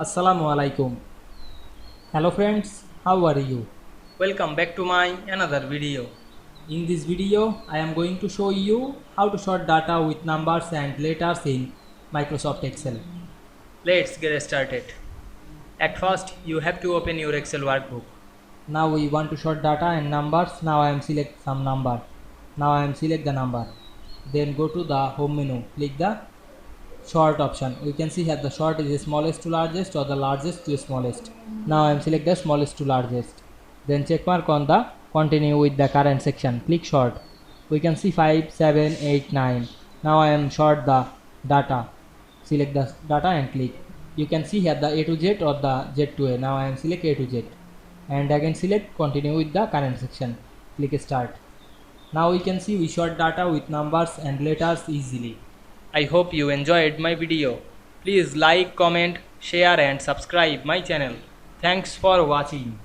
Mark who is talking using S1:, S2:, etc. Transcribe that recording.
S1: Assalamu Walaikum. Hello friends, how are you?
S2: Welcome back to my another video.
S1: In this video, I am going to show you how to sort data with numbers and letters in Microsoft Excel.
S2: Let's get started. At first, you have to open your Excel workbook.
S1: Now we want to sort data and numbers. Now I am select some number. Now I am select the number. Then go to the home menu. Click the sort option. We can see here the sort is the smallest to largest or the largest to smallest. Now I am select the smallest to largest. Then check mark on the continue with the current section. Click sort. We can see 5, 7, 8, 9. Now I am sort the data. Select the data and click. You can see here the A to Z or the Z to A. Now I am select A to Z. And again select continue with the current section. Click start. Now we can see we sort data with numbers and letters easily.
S2: I hope you enjoyed my video. Please like, comment, share and subscribe my channel. Thanks for watching.